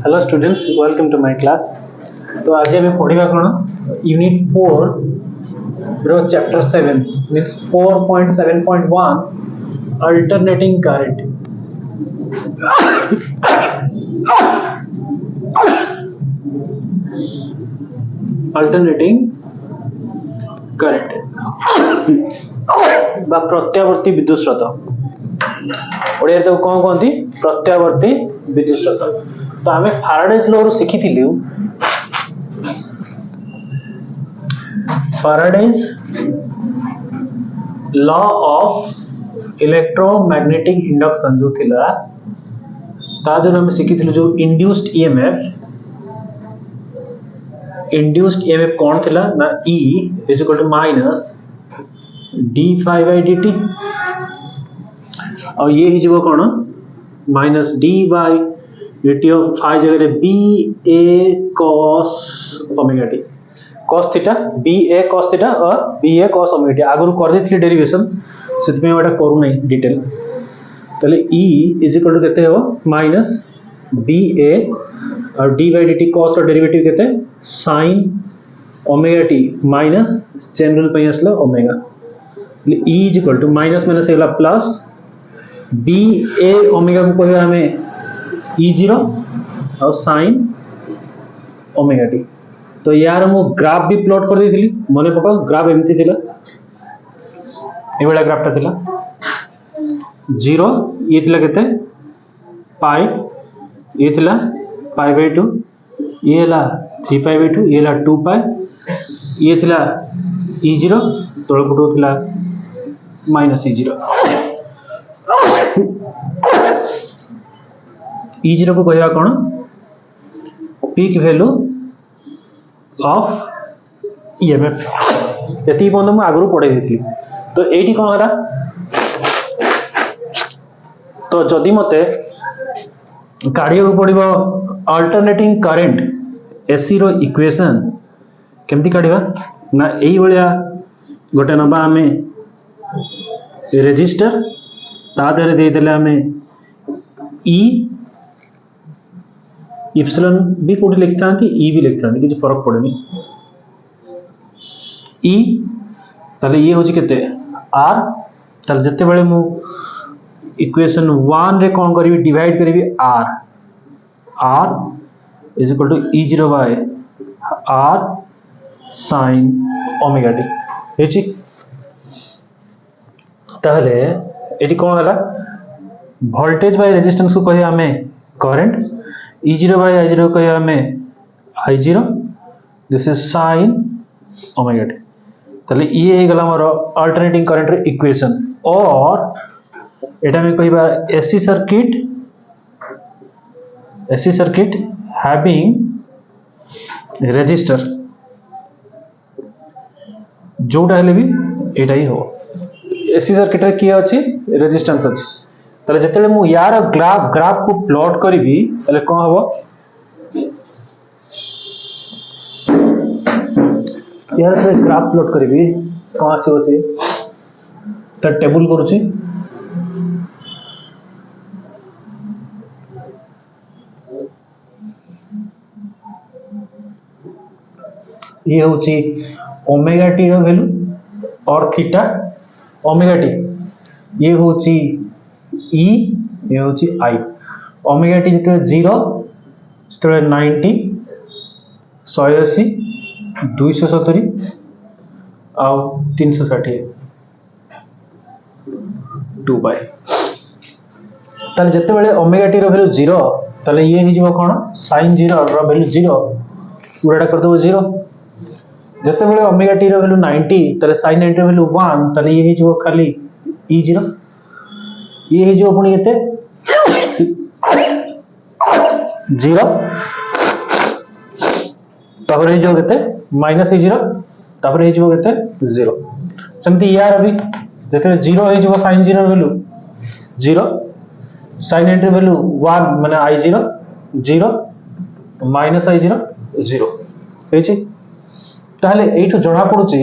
Hello students, welcome to my class. तो आज हमें पढ़िबा कोन यूनिट 4 रो chapter 7 means 4.7.1 alternating current. Alternating current बा प्रत्यावर्ती विद्युत स्रोत ओडिया तो कोन कोंती प्रत्यावर्ती विद्युत स्रोत. तो आमे फैराडेज लॉ रो सिखिथिलु Faraday's law of electromagnetic induction जो थिला ता जो हम सिखिथिलु जो इंड्यूस्ड ईएमएफ कौन थिला ना E is equal to minus d phi by dt और ये ही जो कौन माइनस d by dt of phi जगह b a cos omega t cos theta b a cos थीटा और b a cos omega t आगु कर देथि डेरिवेशन सेत में एटा करू नै डिटेल तले E इज इक्वल टू केते हो माइनस b a और d by dt cos और डेरिवेटिव केते sin omega t minus general पे असला omega E is equal to minus minus एला प्लस b a ओमेगा को कहबा हमें E0 और sin ओमेगा t. तो यार मु ग्राफ भी प्लॉट कर देथिली मने पका ग्राफ एमती थिला ए वाला ग्राफ ता थिला 0 ये थिला केते पाई ये थिला पाई बाय 2 ये ला 3 पाई बाय 2 ये ला 2 पाई ये थिला E0 तळ पटो थिला माइनस E0 E0 को कहया कोन पीक वैल्यू ऑफ ईएमएफ यति बंद म आगु पढै देथि. तो एठी कोन हला तो जदि मते काढियो पड़िबो अल्टरनेटिंग करंट एसी रो इक्वेशन केमति काढिबा ना एई बलिया गोटे नबा हमें रेजिस्टर ता देरे दे देले हमें ई इप्सिलॉन भी कोडी लिखतांती ई भी लिखतांती किछ फरक पड़ेनी ई तले ये होची केते आर तले जत्ते बेले मु इक्वेशन 1 रे कोन करबी डिवाइड करबी R is equal to E0 by R sin omega t हेची तहले एटी कोन हला वोल्टेज बाय रेजिस्टेंस को कहिया हमें करंट E0 by I0 कहिया हमें I0 this is sin omega t. तले ये हे गला हमर अल्टरनेटिंग करंट रे इक्वेशन और एटा में कहिबा एसी सर्किट हैविंग रेजिस्टर जोटा हेले भी एटा ही हो एसी सर्किट रे की अछि रेजिस्टेंस अछि. तले जतले मु यार ग्राफ को प्लॉट करबी तले कोन हबो यार से ग्राफ प्लॉट करबी कोन आसी होसी त टेबल करूची ये होची ओमेगा टी रो वैल्यू और थीटा ओमेगा टी ये होची E ये होची I ओमेगा टी जते 0 जते 90 180 270 आ 360 2 बाय तले जते बेले ओमेगा टी रो वैल्यू 0 तले ये ही जीवो कोन sin 0 रो वैल्यू 0 पूराटा कर दो 0 जते बेले ओमेगा टी रो वैल्यू 90 तले sin 90 रो वैल्यू 1 तले ये ही जीवो खाली E0 ये ही जो पुणी केते 0 तापर हे जो केते माइनस E0 तापर हे जो केते 0 समति यार अभी जते 0 हे जो sin 0 वैल्यू 0 sin 90 वैल्यू 1 माने I0 0 माइनस I0 0 हेची ताले एठो जणा पडुची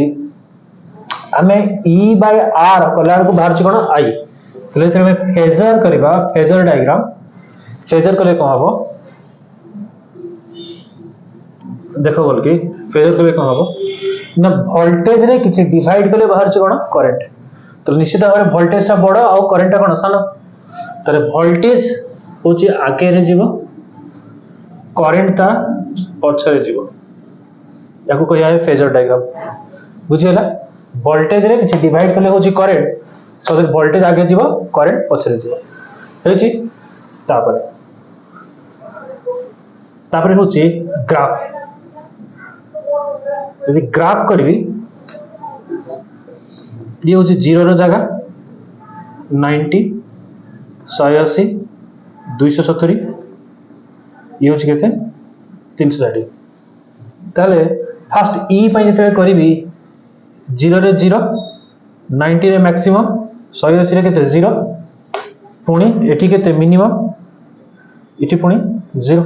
हमें E by R कलार को बाहर छि कोन I तले फेजर करबा फेजर डायग्राम फेजर कले को हबो देखो बोल कि फेजर कले कौन हम ना वोल्टेज रे किछि डिवाइड कले बाहर छ कोन करंट तो निश्चित भाव में वोल्टेज टा बड़ और करंट टा कोन सान तारे वोल्टेज होची आगे रे जीवो करंट ता पछरे जीवो याको कहया है फेजर डायग्राम बुझियला वोल्टेज रे किछि डिवाइड कले होची करंट सो वोल्टेज आगे जीवो करंट पछरे जीवो हेछि तापर तापर होची ग्राफ यदि ग्राफ करबी ये होची 0 रो जगह 90 180 270 ये होची केते 360 ताले फर्स्ट ई पई जते करबी 0 रे 0 90 रे मैक्सिमम 180 रे केते 0 पुणी एठी केते मिनिमम एठी पुणी 0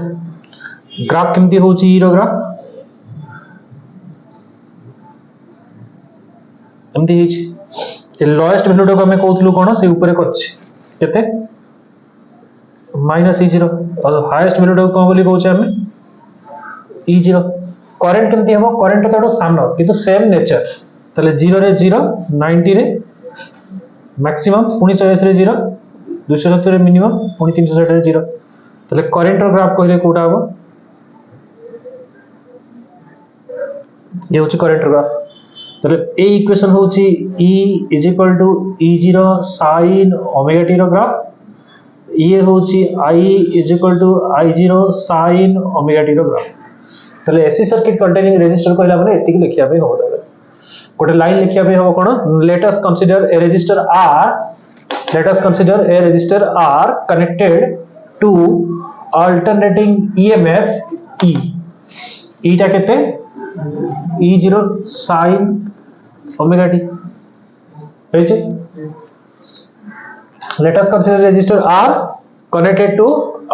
ग्राफ केमती होची ई रो ग्राफ एमती हिच लोएस्ट वैल्यू को हमें कहथलु कोन से ऊपर करछि केते -e0 और हाईएस्ट वैल्यू को कोन बोली कहछ हमें e0 करंट केमती हबो करंट तो सानो किंतु सेम नेचर तले 0 रे 0 90 रे मैक्सिमम पुनी 180 रे 0 270 रे मिनिमम पुनी 360 रे 0 तले करंट रो ग्राफ कहले कोटा हबो ये होची करंट रो ग्राफ तले ए इक्वेशन होची E is equal to E0 sin omega t रो ग्राफ ये होची I is equal to I0 sin omega t रो ग्राफ तले एसी सर्किट कंटेनिंग रेजिस्टर कहला माने एतिक लिखिया पे हो तले गोटे लाइन लिखिया पे हो कोन let us consider a resistor R connected to alternating EMF E टा केते E0 sin ओमेगा t हेचे let us consider resistor R connected to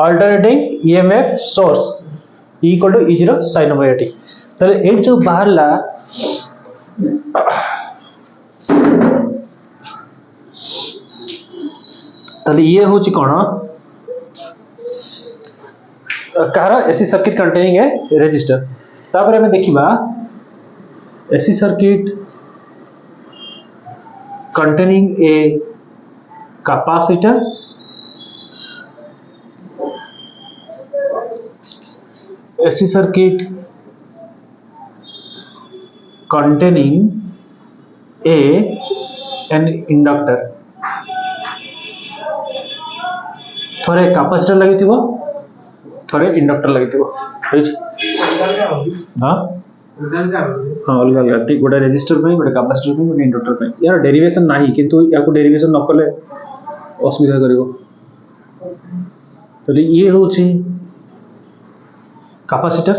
alternating EMF source E equal to E0 sin omega t तले ए जो बाहरला तले ये होची कोन कार AC circuit containing a resistor तापर हमें देखिबा AC circuit containing a capacitor AC circuit containing an inductor थोड़े कैपेसिटर लगी थी वो थोड़े इंडक्टर लगी थी वो हाँ हाँ अलग अलग ठीक गोटे रेजिस्टर पे गोटे कैपेसिटर पे गोटे इंडक्टर पे यार डेरिवेशन नाही किंतु याको डेरिवेशन न कले असुविधा करिवो तो ये होची कैपेसिटर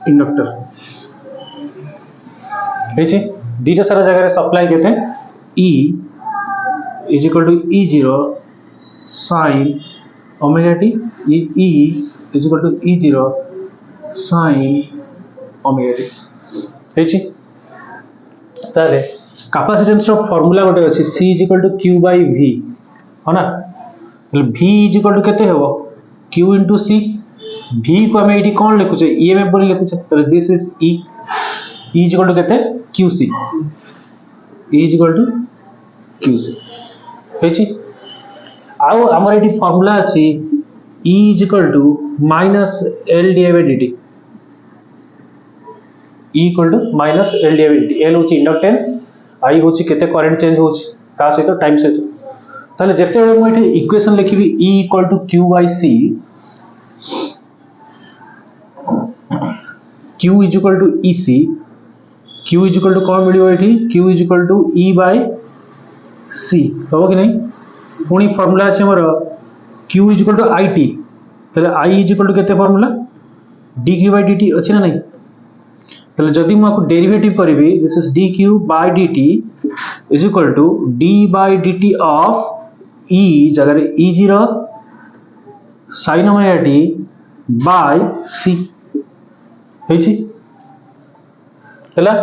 इंडक्टर हेची दीटा सारा जगह रे सप्लाई केते E is equal to E0 sin omega t E is equal to E0 sin omega t हेची ताले कैपेसिटेंस रो फार्मूला गोटे अछि C is equal to Q by V हो ना V is equal to केते हेबो Q into C V को हम एठी कोन लिखु छै EMF बोली लिखु छै तो this is E is equal to केते QC E is equal to QC हेची आउ हमर एटी फार्मूला अछि E is equal to minus L divided by dt E equal to minus L divided by dt L होची inductance I होची केते current change होची का सहित टाइम सहित ताले जेते हम एटी इक्वेशन लिखिबी E equal to Q by C Q is equal to EC Q is equal to कोन मिलियो eighty Q is equal to E by C हो कि नहीं पुनी फार्मूला अछि हमर Q is equal to IT तले I is equal to केते formula dq by dt अछि ना नहीं तले जदि म आपको डेरिवेटिव करबी this is dq by dt is equal to d by dt of E जगह रे E0 sin omega t by C हेछि हला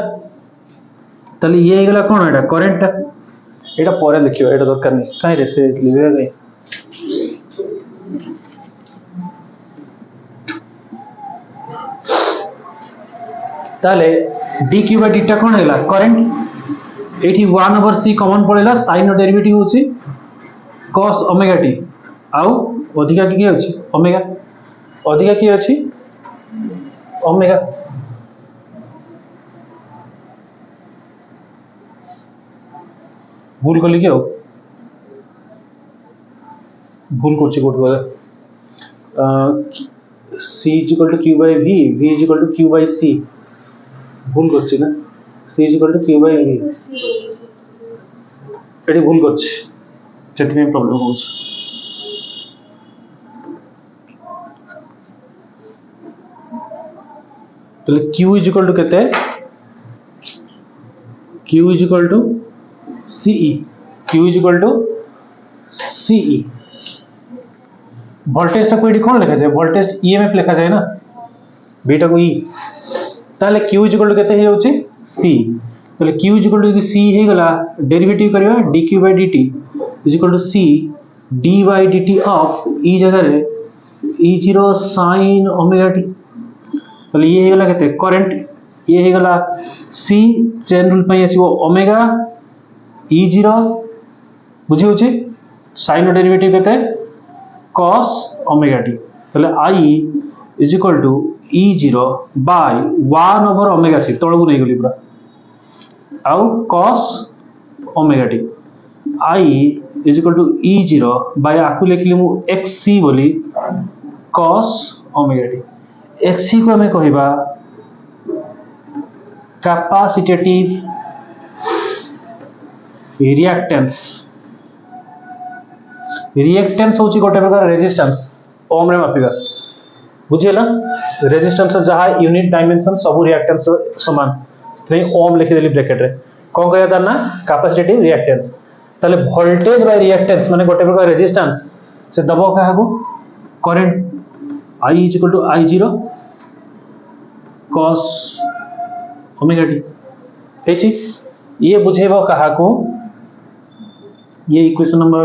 तले ये गला कोन एटा करंट एटा परे देखियो एटा दरकार नहीं काई रे से लिबे नहीं ताले डी क्यू बाय डी टा कोन हैला करंट एठी 1 ओवर c कॉमन पड़ेला sin रो डेरिवेटिव होची cos ओमेगा t आउ अधिका की अछि ओमेगा अधिका की अछि ओमेगा भूल कली के भूल करछि कोट बोले c is equal to q by v v is equal to q by c भूल करछि ना c is equal to q by v एटी भूल करछि जेति में प्रॉब्लम होछ तो q इज इक्वल टू केते q is equal to ce q is equal to ce voltage टा कोई कौन लिखा जाए वोल्टेज ईएमएफ लिखा जाए ना बीटा को ई ताले q इज इक्वल टू केते हे होची c ताले q is equal to c हे गला डेरिवेटिव करबा dq by dt is equal to c d by dt of e जगह रे e0 sin ओमेगा t ताले ये हे गला केते करंट ये हे गला c चेन रूल पई आसीबो ओमेगा e0 बुझी होची sin डेरिवेटिव केते cos omega t তাহলে i is equal to e0 by 1 over omega c तळगु नै गली पूरा आउ cos omega t i is equal to e0 by आकु लिखली मु xc बोली cos omega t xc को हमें कहिबा कैपेसिटेटिव रिएक्टेंस रिएक्टेंस होची गोटे प्रकार रेजिस्टेंस ओम रे मापिबा बुझियला रेजिस्टेंस जहा यूनिट डायमेंशन सब रिएक्टेंस समान से ओम लिखि देली ब्रैकेट रे कोन कहया ता ना कैपेसिटेटिव रिएक्टेंस ताले वोल्टेज बाय रिएक्टेंस माने गोटे प्रकार रेजिस्टेंस से दबो काहागु current i is equal to i0 cos omega t हेची ये बुझेबो काहागु ये इक्वेशन नंबर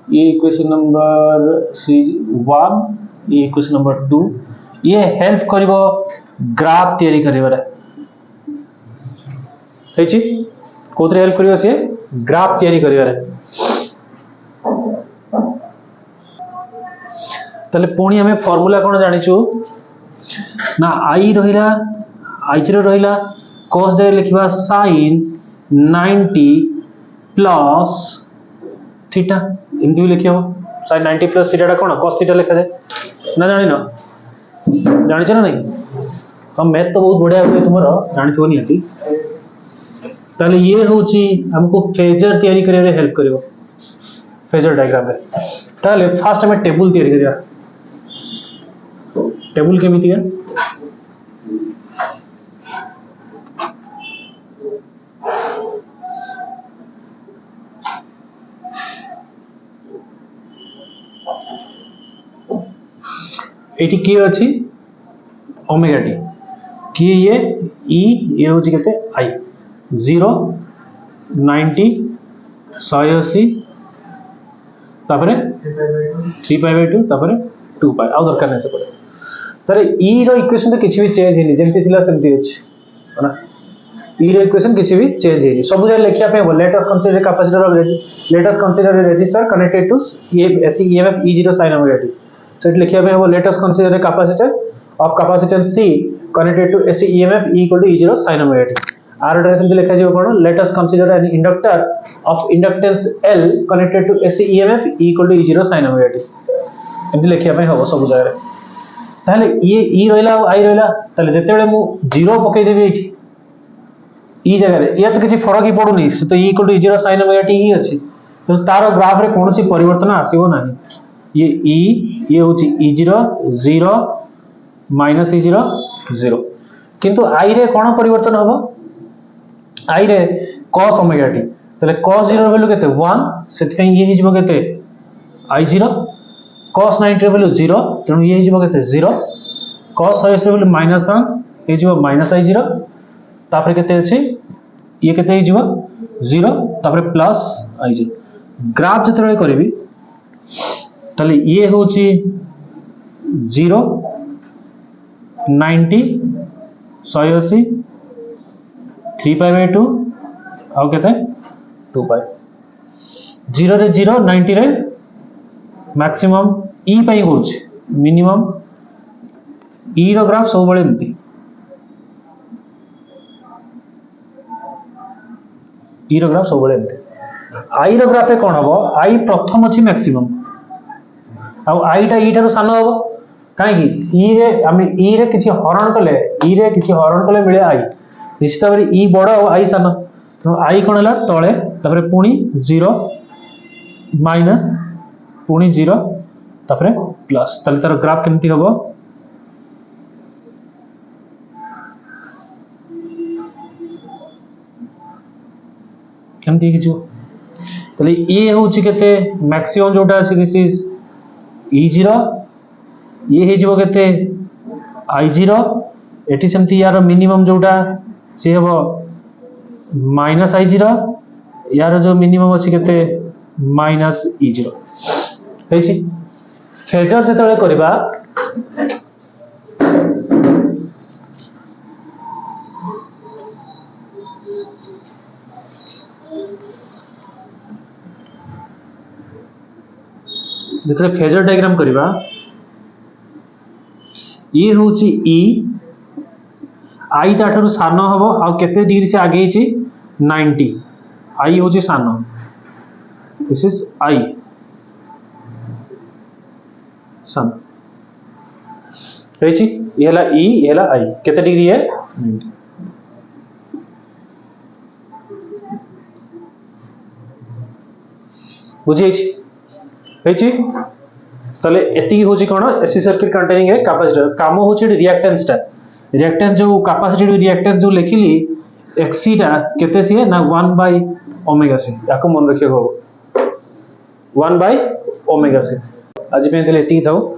1 ये इक्वेशन नंबर 2 ये हेल्प करिवो ग्राफ तैयारी करिवारे हेची कोतरे हेल्प करिवो से ग्राफ तैयारी करिवारे तले पुणी हमें फार्मूला कोन जानिछु ना i रहिला i0 रहिला cos जगह लिखिबा sin 90 प्लस थीटा इनके भी लिखियो sin 90 प्लस थीटा कोन cos थीटा लिखा जाए ना जानि न जानि छ ना नहीं हम मैथ तो बहुत बढ़िया होय तुमरो जानि थो नहीं आती ताले ये होची हमको फेजर तैयारी करे रे हेल्प करिवो फेजर डायग्राम रे ताले फर्स्ट हमें टेबल तैयारी करिया टेबल केमिति है एटी के अछि ओमेगा टी के ये ई ये होची केते आई 0 90 180 तापरे 3 पाई बाय 2 तापरे 2 पाई आ दरकार नै से पड़े तारे ई रो इक्वेशन तो किछि भी चेंज हेनी जेमति थिला सेमति अछि ना ई रो इक्वेशन किछि भी चेंज हेनी सब जे लेखिया पे let us consider capacitor of let us consider resistor connected to AC EMF ई0 sin omega T so it लिखिया पे वो let us consider a capacitor of capacitance C connected to AC EMF E equal to E0 sin omega t r direction लिखा जाय कोन let us consider an inductor of inductance L connected to AC EMF E equal to E0 sin omega t एमति लिखिया पे हो सब जगह ताले ये E रहला I रहला ताले जते बेले मु 0 पकई देबी एठी E जगह रे या तो किछि फरक ही पडुनी से तो E equal to E0 sin omega t ही अछि तो तारो ग्राफ रे कोनोसी परिवर्तन आसीबो नाही ये E ये होची E0 0 माइनस E0 0 किंतु I रे कोन परिवर्तन हबो I रे cos ओमेगा t तले cos 0 वैल्यू केते 1 सेति ये हिजबो केते I0 cos 90 रे वैल्यू 0 तनु ये हिजबो केते 0 cos 180 रे वैल्यू -1 हिजबो -I0 तापर केते अछि ये केते हिजबो 0 तापर प्लस I0 ग्राफ जतरे करबी ताले ये होची 0 90 180 3π/2 आउ केते 2π 0 रे 0 90 रे मैक्सिमम ई पई होछ मिनिमम ई रो ग्राफ सब बळे एमती ई रो ग्राफ सब बळे एमती आई रो ग्राफ कोन हबो आई प्रथम अछि मैक्सिमम आउ आई टा ई ठारो सानो हबो काहे कि ई रे हम ई रे किछि हरण कले मिले आई निश्चित भाव ई बड़ और आई सानो तो आई कोन हला तळे तापरे पुणी 0 माइनस पुणी 0 तापरे प्लस तले तार ग्राफ केमती हबो केमती किछु तले ए होची केते मैक्सिमम जोटा अछि दिस इज E0 ये हे जीवो केते I0 एटी सेमती यार मिनिमम जोटा से हबो माइनस I0 यार जो मिनिमम अछि केते माइनस E0 हेछि फेजर जेतले करबा जेतले फेजर डायग्राम करबा ये होची ई आई ताठरू सानो हबो आ केते डिग्री से आगे छी 90 आई होची सानो दिस इज आई सानो हेची ये हला ई ये हला आई केते डिग्री है 90 बुझी छी हेची तले एती होची कोन एसी सर्किट कंटेनिंग है कैपेसिटर काम होची रिएक्टेंस जो कैपेसिटी रिएक्टेंस जो लिखिली एक्सी टा केते सी ना 1/ओमेगा सी याको मन रखियो हो 1/ओमेगा सी आज पे एती थाओ।